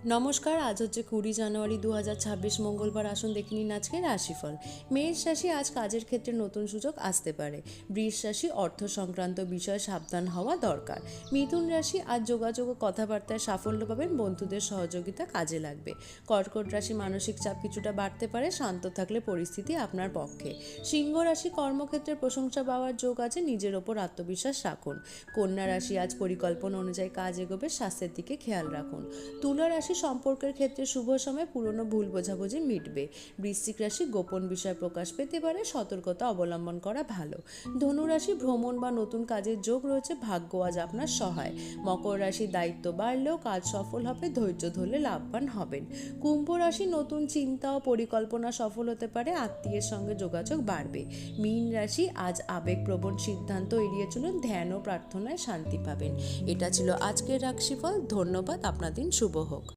নমস্কার। আজ হচ্ছে 20 জানুয়ারি 2026 মঙ্গলবার। আসুন দেখে নিন আজকের রাশিফল। মেষ রাশি, আজ কাজের ক্ষেত্রে নতুন সুযোগ আসতে পারে। বৃষ রাশি, অর্থ সংক্রান্ত বিষয়ে সাবধান হওয়া দরকার। মিথুন রাশি, আজ যোগাযোগ ও কথাবার্তায় সাফল্য পাবেন, বন্ধুদের সহযোগিতা কাজে লাগবে। কর্কট রাশি, মানসিক চাপ কিছুটা বাড়তে পারে, শান্ত থাকলে পরিস্থিতি আপনার পক্ষে। সিংহ রাশি, কর্মক্ষেত্রে প্রশংসা পাওয়ার যোগ আছে, নিজের ওপর আত্মবিশ্বাস রাখুন। কন্যা রাশি, আজ পরিকল্পনা অনুযায়ী কাজ এগোবে, স্বাস্থ্যের দিকে খেয়াল রাখুন। তুলা রাশি, সম্পর্কের ক্ষেত্রে শুভ সময়, পুরনো ভুল বোঝাবুঝি মিটবে। বৃশ্চিক রাশি, গোপন বিষয় প্রকাশ পেতে পারে, সতর্কতা অবলম্বন করা ভালো। ধনু রাশি, ভ্রমণ বা নতুন কাজের যোগ রয়েছে, ভাগ্য আজ আপনার সহায়। মকর রাশি, দায়িত্ব বাড়লেও কাজ সফল হবে, ধৈর্য ধরলে লাভবান হবেন। কুম্ভ রাশি, নতুন চিন্তা ও পরিকল্পনা সফল হতে পারে, আত্মীয়ের সঙ্গে যোগাযোগ বাড়বে। মীন রাশি, আজ আবেগপ্রবণ সিদ্ধান্ত এড়িয়ে চলুন, ধ্যান ও প্রার্থনায় শান্তি পাবেন। এটা ছিল আজকের রাশিফল। ধন্যবাদ। আপনার দিন শুভ হোক।